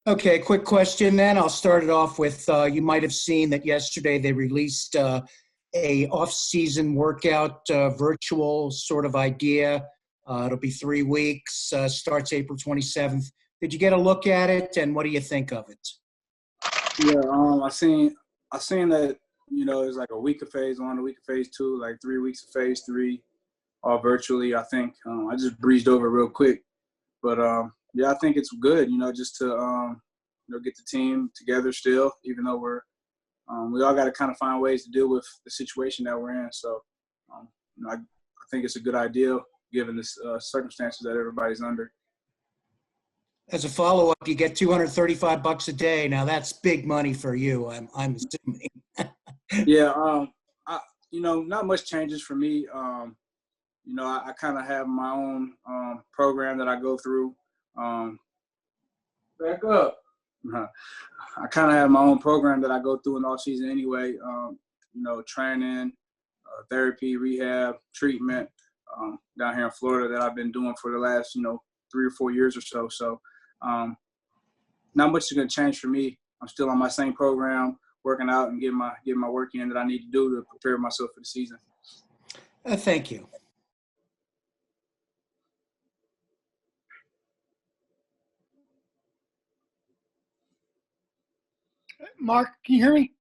Okay, quick question then. I'll start it off with you might have seen that yesterday they released a off-season workout virtual sort of idea. It'll be 3 weeks, starts April 27th. Did you get a look at it, and what do you think of it? Yeah, I seen that, it's like a week of phase one, a week of phase two, like 3 weeks of phase three, all virtually, I think. I just breezed over real quick. But yeah, I think it's good, just to get the team together still, even though we all got to kind of find ways to deal with the situation that we're in. So I think it's a good idea given the circumstances that everybody's under. As a follow-up, you get $235 a day. Now that's big money for you, I'm assuming. Yeah, not much changes for me. I kind of have my own program that I go through. Back up. I kind of have my own program that I go through in off season anyway. Training, therapy, rehab, treatment down here in Florida that I've been doing for the last 3 or 4 years or so. So not much is going to change for me. I'm still on my same program, working out and getting my work in that I need to do to prepare myself for the season. Thank you. Mark, can you hear me?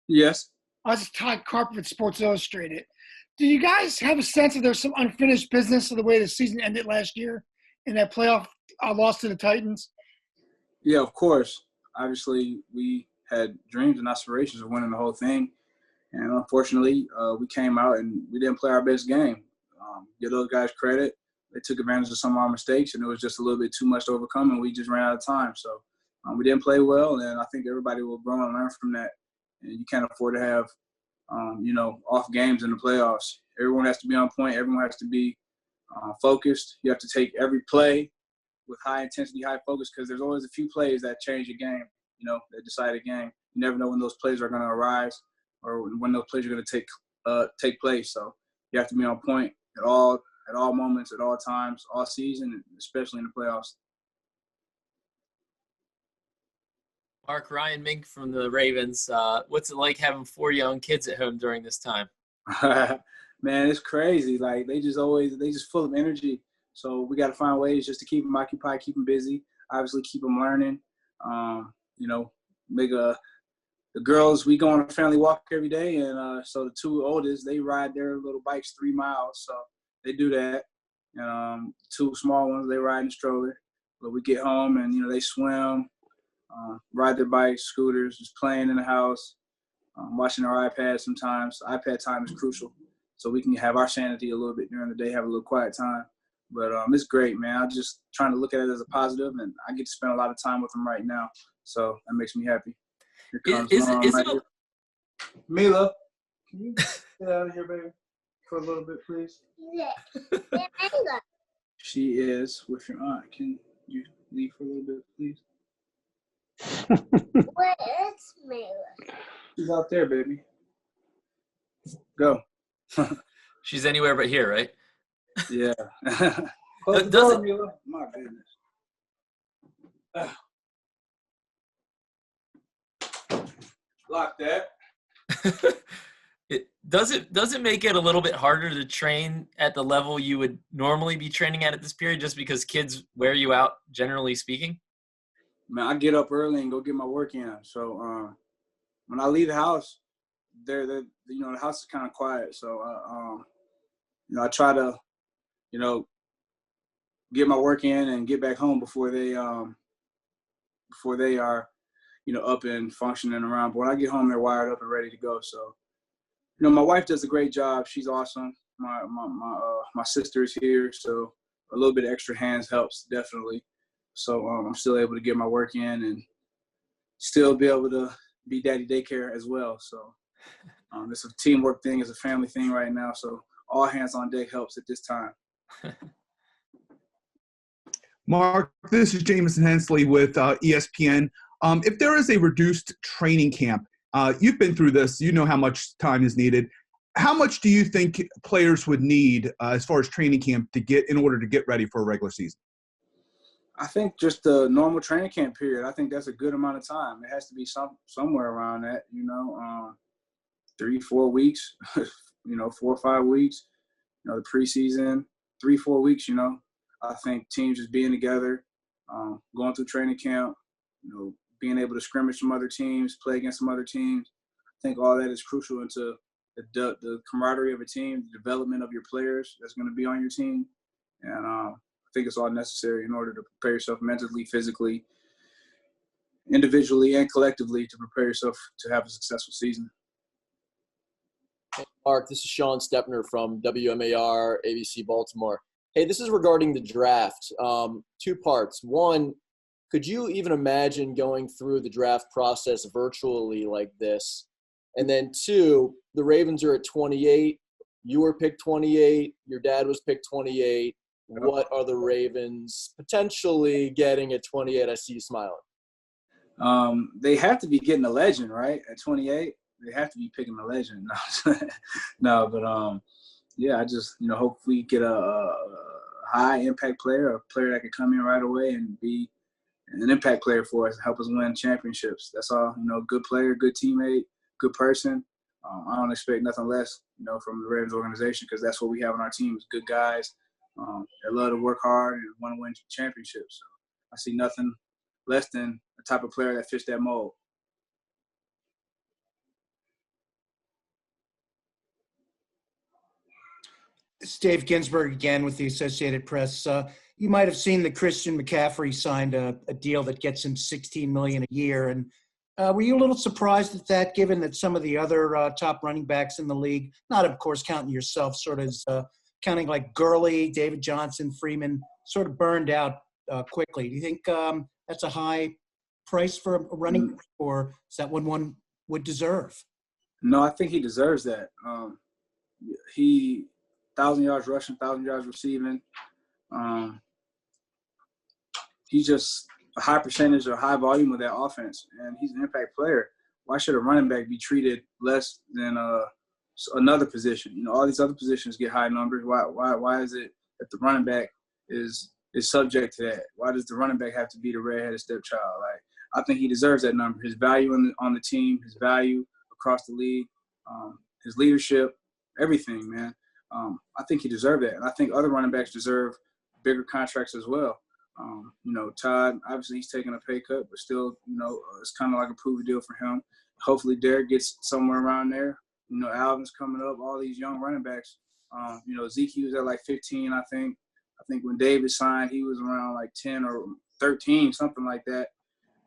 Yes. This is Todd Carper with Sports Illustrated. Do you guys have a sense that there's some unfinished business of the way the season ended last year in that playoff loss to the Titans? Yeah, of course. Obviously, we had dreams and aspirations of winning the whole thing. And unfortunately, we came out and we didn't play our best game. Give those guys credit. They took advantage of some of our mistakes, and it was just a little bit too much to overcome, and we just ran out of time. So we didn't play well, and I think everybody will grow and learn from that. And you can't afford to have, off games in the playoffs. Everyone has to be on point. Everyone has to be focused. You have to take every play with high intensity, high focus, because there's always a few plays that change a game, that decide a game. You never know when those plays are going to arise or when those plays are going to take place. So you have to be on point at all moments, at all times, all season, especially in the playoffs. Mark, Ryan Mink from the Ravens. What's it like having 4 young kids at home during this time? Man, it's crazy. Like they just full of energy. So we got to find ways just to keep them occupied, keep them busy. Obviously, keep them learning. The girls, we go on a family walk every day, and so the 2 oldest, they ride their little bikes 3 miles. So they do that. And 2 small ones, they ride in the stroller. But we get home and they swim. Ride their bikes, scooters, just playing in the house, watching our iPads sometimes. iPad time is crucial, so we can have our sanity a little bit during the day, have a little quiet time. But it's great, man. I'm just trying to look at it as a positive, and I get to spend a lot of time with them right now, so that makes me happy. Here comes Mom. Mila, can you get out of here, baby, for a little bit, please? Yeah. She is with your aunt. Can you leave for a little bit, please? Where is Mila? She's out there, baby. Go. She's anywhere but here, right? Yeah. Close the Does door, it, Mila. My goodness. Lock that. does it make it a little bit harder to train at the level you would normally be training at this period, just because kids wear you out, generally speaking? Man, I get up early and go get my work in. So when I leave the house, the house is kind of quiet. So I try to get my work in and get back home before they are up and functioning around. But when I get home, they're wired up and ready to go. So my wife does a great job. She's awesome. My sister is here, so a little bit of extra hands helps definitely. So I'm still able to get my work in and still be able to be daddy daycare as well. So it's a teamwork thing, it's a family thing right now. So all hands on deck helps at this time. Mark, this is Jameson Hensley with ESPN. If there is a reduced training camp, you've been through this, you know how much time is needed. How much do you think players would need as far as training camp in order to get ready for a regular season? I think just the normal training camp period. I think that's a good amount of time. It has to be somewhere around that, 3-4 weeks, 4 or 5 weeks. The preseason, 3-4 weeks. I think teams just being together, going through training camp, being able to scrimmage some other teams, play against some other teams. I think all that is crucial into the camaraderie of a team, the development of your players that's going to be on your team, and I think it's all necessary in order to prepare yourself mentally, physically, individually, and collectively to prepare yourself to have a successful season. Hey, Mark, this is Sean Stepner from WMAR ABC Baltimore. Hey, this is regarding the draft. 2 parts. One, could you even imagine going through the draft process virtually like this? And then 2, the Ravens are at 28. You were picked 28. Your dad was picked 28. What are the Ravens potentially getting at 28? I see you smiling. They have to be getting a legend, right? At 28, they have to be picking a legend. No, but yeah, I just hope we get a high impact player, a player that can come in right away and be an impact player for us and help us win championships. That's all. Good player, good teammate, good person. I don't expect nothing less, from the Ravens organization, because that's what we have on our team is good guys. They love to work hard and want to win championships. So I see nothing less than the type of player that fits that mold. It's Dave Ginsburg again with the Associated Press. You might have seen that Christian McCaffrey signed a deal that gets him $16 million a year. And were you a little surprised at that, given that some of the other top running backs in the league, not of course counting yourself, sort of counting like Gurley, David Johnson, Freeman, sort of burned out quickly? Do you think that's a high price for a running back, or is that one would deserve? No, I think he deserves that. He 1,000 yards rushing, 1,000 yards receiving. He's just a high percentage or high volume of that offense, and he's an impact player. Why should a running back be treated less than another position? All these other positions get high numbers. Why is it that the running back is subject to that? Why does the running back have to be the redheaded stepchild? I think he deserves that number. His value on the team, his value across the league, his leadership, everything, man. I think he deserved that. And I think other running backs deserve bigger contracts as well. Todd, obviously he's taking a pay cut, but still, it's kind of like a prove deal for him. Hopefully Derek gets somewhere around there. Alvin's coming up, all these young running backs. Zeke was at like 15, I think. I think when David signed, he was around like 10 or 13, something like that.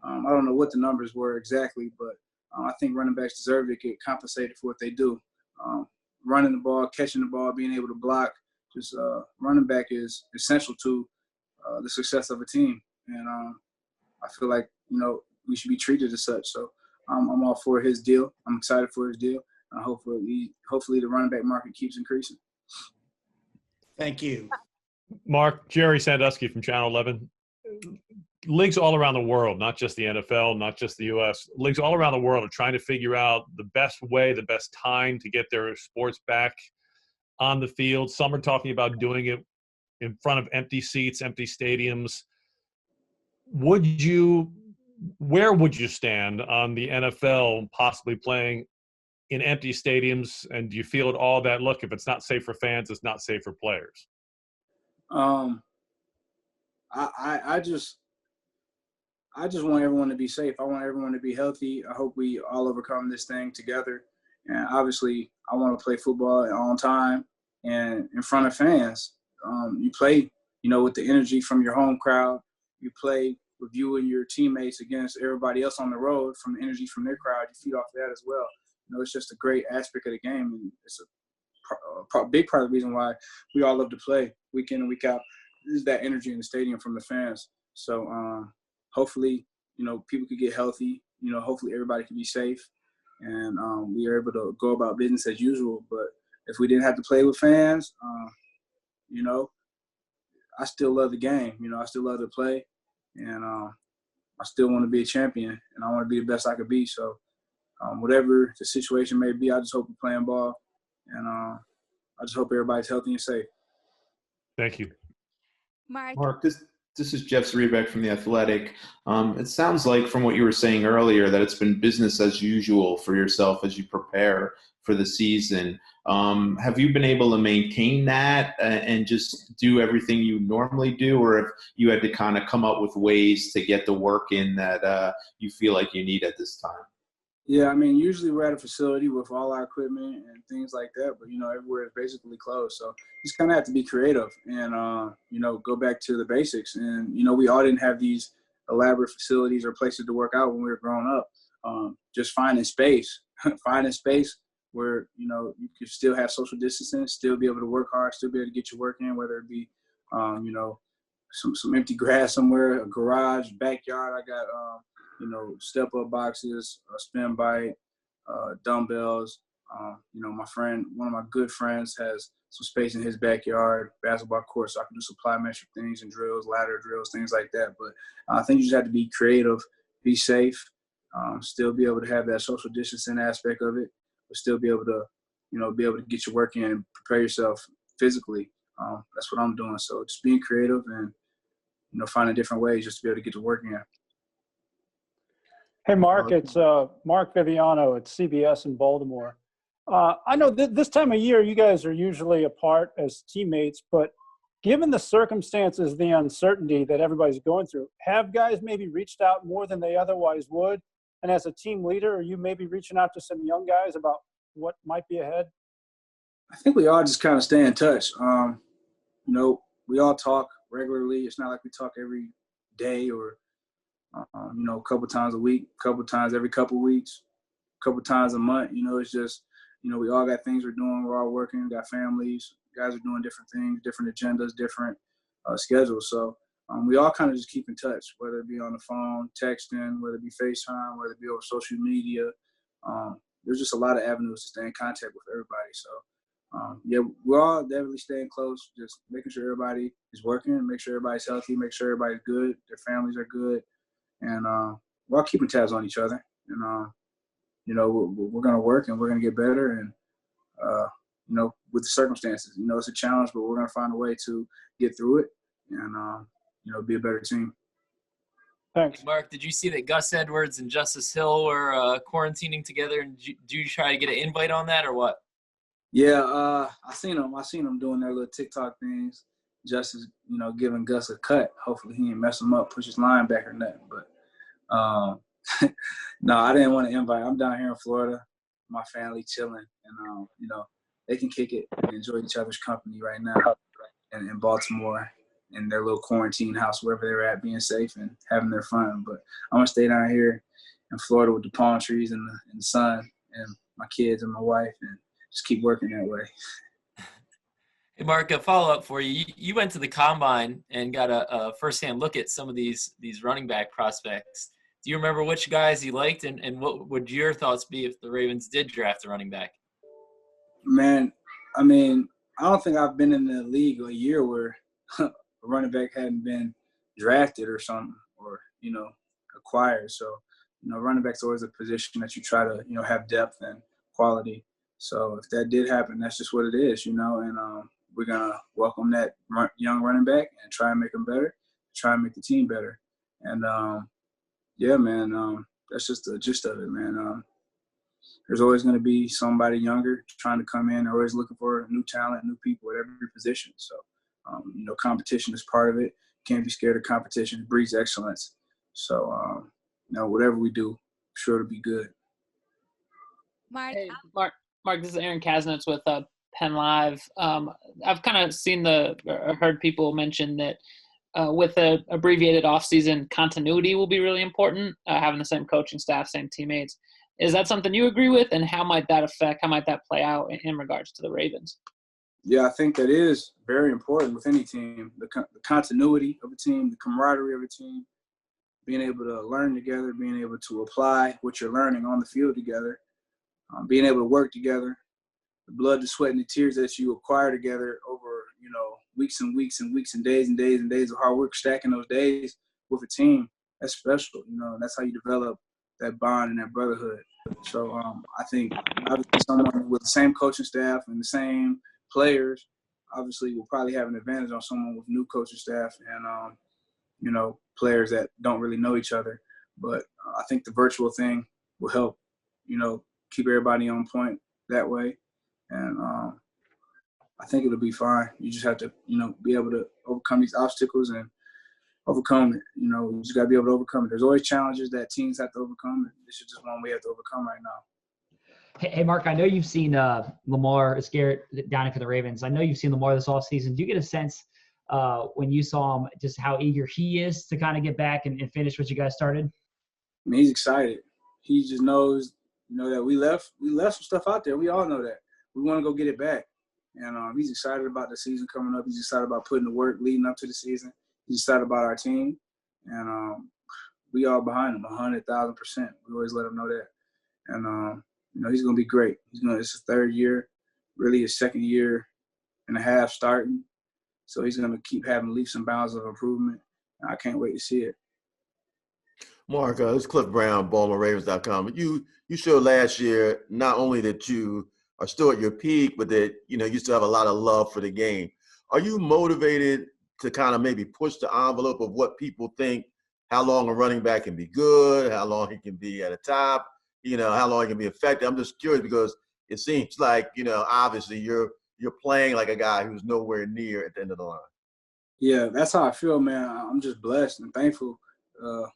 I don't know what the numbers were exactly, but I think running backs deserve to get compensated for what they do. Running the ball, catching the ball, being able to block. Just running back is essential to the success of a team. And I feel like, we should be treated as such. So I'm all for his deal. I'm excited for his deal. And hopefully the running back market keeps increasing. Thank you. Mark, Jerry Sandusky from Channel 11. Leagues all around the world, not just the NFL, not just the U.S., leagues all around the world are trying to figure out the best way, the best time to get their sports back on the field. Some are talking about doing it in front of empty seats, empty stadiums. Where would you stand on the NFL possibly playing in empty stadiums? And do you feel at all that, look, if it's not safe for fans, it's not safe for players? I just want everyone to be safe. I want everyone to be healthy. I hope we all overcome this thing together. And obviously, I want to play football on time and in front of fans. You play, with the energy from your home crowd. You play with you and your teammates against everybody else on the road from the energy from their crowd. You feed off that as well. It's just a great aspect of the game. And it's a big part of the reason why we all love to play week in and week out. Is that energy in the stadium from the fans. So hopefully, people could get healthy. Hopefully everybody can be safe. And we are able to go about business as usual. But if we didn't have to play with fans, I still love the game. I still love to play. And I still want to be a champion. And I want to be the best I could be. So whatever the situation may be, I just hope we're playing ball. And I just hope everybody's healthy and safe. Thank you. Mark, Mark, This is Jeff Zrebeck from The Athletic. It sounds like from what you were saying earlier that it's been business as usual for yourself as you prepare for the season. Have you been able to maintain that and just do everything you normally do, or if you had to kind of come up with ways to get the work in that you feel like you need at this time? Yeah, I mean, usually we're at a facility with all our equipment and things like that, but, everywhere is basically closed. So you just kind of have to be creative and, go back to the basics. And, we all didn't have these elaborate facilities or places to work out when we were growing up. Just finding space where, you could still have social distancing, still be able to work hard, still be able to get your work in, whether it be, some empty grass somewhere, a garage, backyard. I got, step-up boxes, a spin bike, dumbbells. One of my good friends has some space in his backyard, basketball court, so I can do some plyometric things and drills, ladder drills, things like that. But I think you just have to be creative, be safe, still be able to have that social distancing aspect of it, but still be able to, be able to get your work in and prepare yourself physically. That's what I'm doing. So just being creative and, finding different ways just to be able to get to work in. Hey, Mark, it's Mark Viviano at CBS in Baltimore. I know this time of year you guys are usually apart as teammates, but given the circumstances, the uncertainty that everybody's going through, have guys maybe reached out more than they otherwise would? And as a team leader, are you maybe reaching out to some young guys about what might be ahead? I think we all just kind of stay in touch. We all talk regularly. It's not like we talk every day or a couple times a week, a couple times every couple weeks, a couple times a month. It's just, we all got things we're doing. We're all working, got families. Guys are doing different things, different agendas, different schedules. So we all kind of just keep in touch, whether it be on the phone, texting, whether it be FaceTime, whether it be over social media. There's just a lot of avenues to stay in contact with everybody. So, we're all definitely staying close, just making sure everybody is working, make sure everybody's healthy, make sure everybody's good, their families are good. And we're all keeping tabs on each other. And, we're going to work and we're going to get better. And, with the circumstances, it's a challenge, but we're going to find a way to get through it and, be a better team. Thanks. Mark, did you see that Gus Edwards and Justice Hill were quarantining together? And did you try to get an invite on that or what? Yeah, I seen them doing their little TikTok things. Justice, giving Gus a cut. Hopefully he ain't mess him up, push his linebacker or nothing. But no, I didn't want to invite. I'm down here in Florida, my family chilling, and they can kick it and enjoy each other's company right now in Baltimore in their little quarantine house, wherever they're at, being safe and having their fun. But I'm gonna stay down here in Florida with the palm trees and the sun and my kids and my wife and just keep working that way. Hey, Mark, a follow-up for you. You went to the Combine and got a first-hand look at some of these running back prospects. Do you remember which guys you liked, and what would your thoughts be if the Ravens did draft a running back? Man, I mean, I don't think I've been in the league a year where a running back hadn't been drafted or something or, acquired. So, running back's always a position that you try to, have depth and quality. So if that did happen, that's just what it is, and we're going to welcome that young running back and try and make him better, try and make the team better. And, that's just the gist of it, man. There's always going to be somebody younger trying to come in. They're always looking for new talent, new people at every position. So, competition is part of it. Can't be scared of competition. It breeds excellence. So, whatever we do, sure to be good. Hey, Mark, this is Aaron Kasnitz with Penn Live. I've kind of heard people mention that with an abbreviated offseason, continuity will be really important, having the same coaching staff, same teammates. Is that something you agree with, and how might that play out in regards to the Ravens? Yeah, I think that is very important with any team, the continuity of a team, the camaraderie of a team, being able to learn together, being able to apply what you're learning on the field together, being able to work together, the blood, the sweat, and the tears that you acquire together over, weeks and weeks and weeks and days of hard work, stacking those days with a team, that's special, that's how you develop that bond and that brotherhood. So I think obviously someone with the same coaching staff and the same players obviously will probably have an advantage on someone with new coaching staff and, players that don't really know each other. But I think the virtual thing will help, keep everybody on point that way. And I think it'll be fine. You just have to, be able to overcome these obstacles and overcome it. You just got to be able to overcome it. There's always challenges that teams have to overcome. And this is just one we have to overcome right now. Hey, Mark, I know you've seen Lamar Garrett down for the Ravens. I know you've seen Lamar this offseason. Do you get a sense when you saw him just how eager he is to kind of get back and finish what you guys started? I mean, he's excited. He just knows, that we left some stuff out there. We all know that. We want to go get it back. And he's excited about the season coming up. He's excited about putting the work leading up to the season. He's excited about our team. And we all behind him 100,000%. We always let him know that. And, he's going to be great. It's his third year, really his second year and a half starting. So he's going to keep having leaps and bounds of improvement. And I can't wait to see it. Mark, this is Cliff Brown, BaltimoreRavens.com. You showed last year not only that you are still at your peak, but that, you still have a lot of love for the game. Are you motivated to kind of maybe push the envelope of what people think, how long a running back can be good, how long he can be at a top, how long he can be effective? I'm just curious because it seems like, obviously you're playing like a guy who's nowhere near at the end of the line. Yeah, that's how I feel, man. I'm just blessed and thankful. The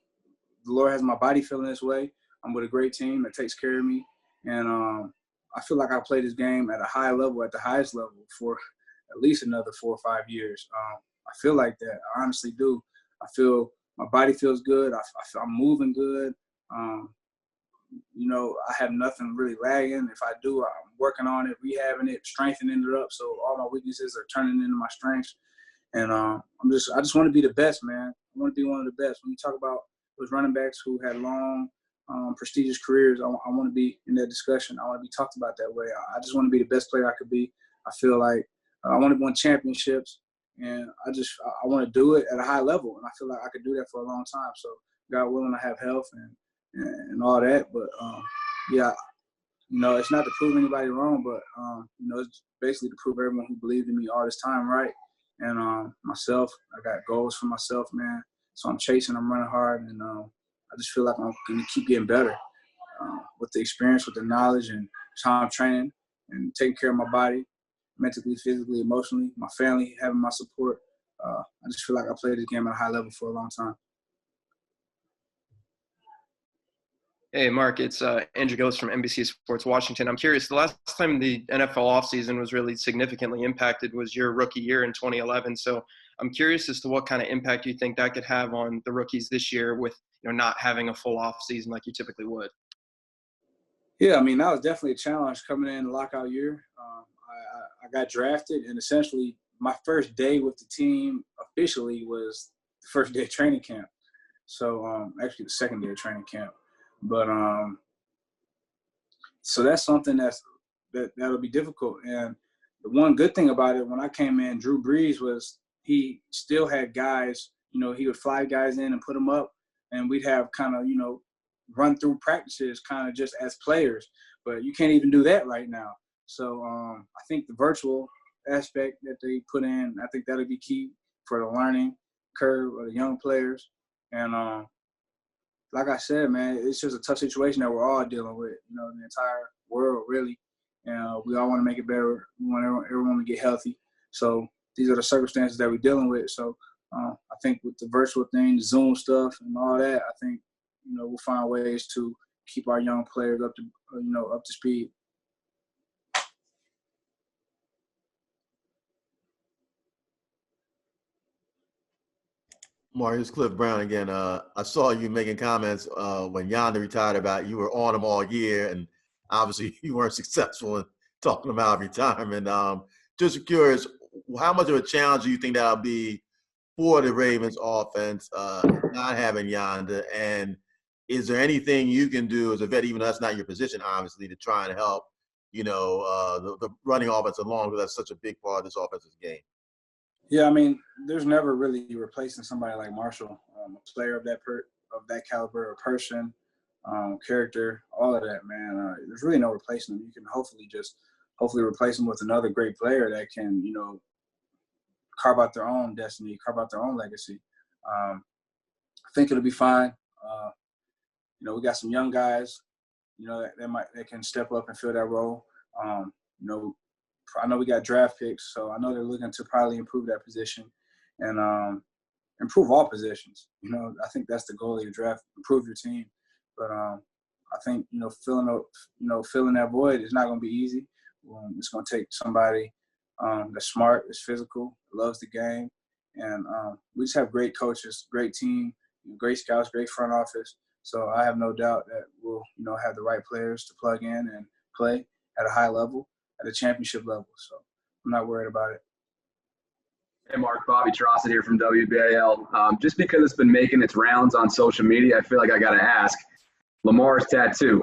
Lord has my body feeling this way. I'm with a great team that takes care of me. And I feel like I play this game at a high level, at the highest level for at least another 4 or 5 years. I feel like that. I honestly do. I feel my body feels good. I feel I'm moving good. I have nothing really lagging. If I do, I'm working on it, rehabbing it, strengthening it up. So all my weaknesses are turning into my strengths. And I just want to be the best, man. I want to be one of the best. When you talk about those running backs who had long, prestigious careers, I want to be in that discussion. I want to be talked about that way. I just want to be the best player I could be. I feel like I want to win championships, and I want to do it at a high level, and I feel like I could do that for a long time. So God willing, I have health and all that. But it's not to prove anybody wrong, but it's basically to prove everyone who believed in me all this time right. And myself, I got goals for myself, man. So I'm chasing, I'm running hard, and I just feel like I'm going to keep getting better with the experience, with the knowledge, and how I'm training and taking care of my body, mentally, physically, emotionally, my family, having my support. I just feel like I played this game at a high level for a long time. Hey, Mark, it's Andrew Gillis from NBC Sports Washington. I'm curious, the last time the NFL offseason was really significantly impacted was your rookie year in 2011. So I'm curious as to what kind of impact you think that could have on the rookies this year with not having a full offseason like you typically would. Yeah, I mean, that was definitely a challenge coming in the lockout year. I got drafted, and essentially my first day with the team officially was the first day of training camp. So actually the second day of training camp. But so that's something that'll be difficult. And the one good thing about it, when I came in, Drew Brees he still had guys, he would fly guys in and put them up, and we'd have kind of, run through practices kind of just as players. But you can't even do that right now. So I think the virtual aspect that they put in, I think that'll be key for the learning curve of the young players. And like I said, man, it's just a tough situation that we're all dealing with, the entire world, really. And we all want to make it better. We want everyone to get healthy. So these are the circumstances that we're dealing with. So I think with the virtual thing, the Zoom stuff and all that, I think, we'll find ways to keep our young players up to speed. Mark, it's Cliff Brown again. I saw you making comments when Yanda retired about you were on him all year, and obviously you weren't successful in talking about retirement. Just curious, how much of a challenge do you think that'll be for the Ravens offense not having Yanda? And is there anything you can do as a vet, even though that's not your position, obviously, to try and help, the running offense along, because that's such a big part of this offensive game? Yeah, I mean, there's never really replacing somebody like Marshall, a player of that caliber, a person, character, all of that, man. There's really no replacing him. You can hopefully replace him with another great player that can, carve out their own destiny, carve out their own legacy. I think it'll be fine. We got some young guys, that can step up and fill that role. I know we got draft picks, so I know they're looking to probably improve that position and improve all positions. I think that's the goal of your draft, improve your team. But I think, filling that void is not going to be easy. It's going to take somebody that's smart, that's physical, loves the game. And we just have great coaches, great team, great scouts, great front office. So I have no doubt that we'll, have the right players to plug in and play at a high level, at a championship level. So I'm not worried about it. Hey, Mark, Bobby Truzz here from WBAL. Just because it's been making its rounds on social media, I feel like I got to ask. Lamar's tattoo.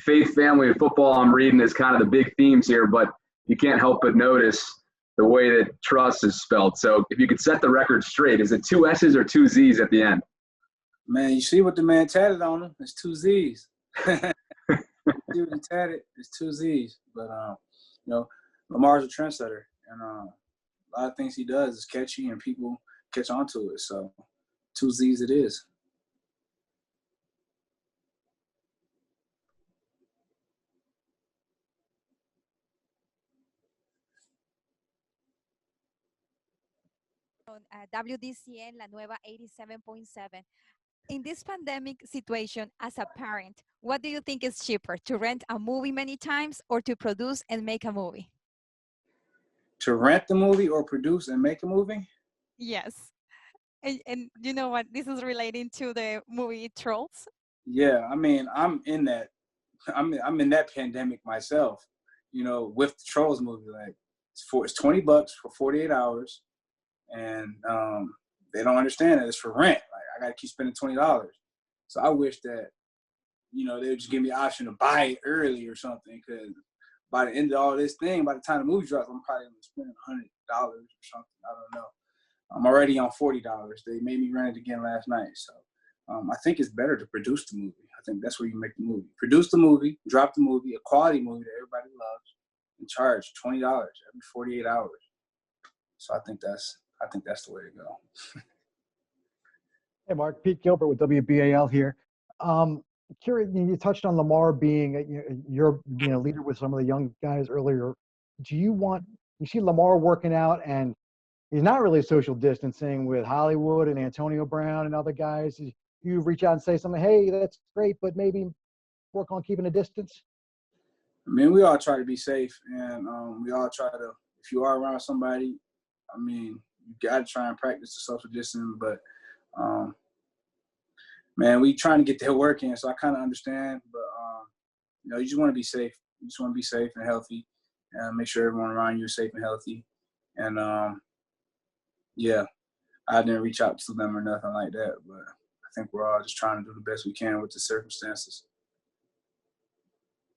Faith, family, and football, I'm reading, is kind of the big themes here, but you can't help but notice the way that Truzz is spelled. So if you could set the record straight, is it 2 S's or 2 Z's at the end? Man, you see what the man tatted on him? It's 2 Z's. See what he tatted? It's 2 Z's. But, Lamar's a trendsetter. And a lot of things he does is catchy and people catch on to it. So 2 Z's it is. WDCN, La Nueva 87.7. In this pandemic situation, as a parent, what do you think is cheaper, to rent a movie many times or to produce and make a movie? To rent the movie or produce and make a movie? Yes. And you know what? This is relating to the movie Trolls. Yeah, I mean, I'm in that pandemic myself, with the Trolls movie. Like, it's $20 for 48 hours. And they don't understand that it's for rent. Like, I got to keep spending $20. So I wish that, they would just give me the option to buy it early or something. Because by the end of all this thing, by the time the movie drops, I'm probably going to spend $100 or something. I don't know. I'm already on $40. They made me rent it again last night. So I think it's better to produce the movie. I think that's where you make the movie. Produce the movie, drop the movie, a quality movie that everybody loves, and charge $20 every 48 hours. So I think that's the way to go. Hey, Mark, Pete Gilbert with WBAL here. Curious, you touched on Lamar being your leader with some of the young guys earlier. You see Lamar working out, and he's not really social distancing with Hollywood and Antonio Brown and other guys. You reach out and say something, hey, that's great, but maybe work on keeping a distance? I mean, we all try to be safe, and we all try to, if you are around somebody, I mean, you got to try and practice the social distancing, but, man, we trying to get that work in, so I kind of understand, but, you just want to be safe. You just want to be safe and healthy and make sure everyone around you is safe and healthy. And, yeah, I didn't reach out to them or nothing like that, but I think we're all just trying to do the best we can with the circumstances.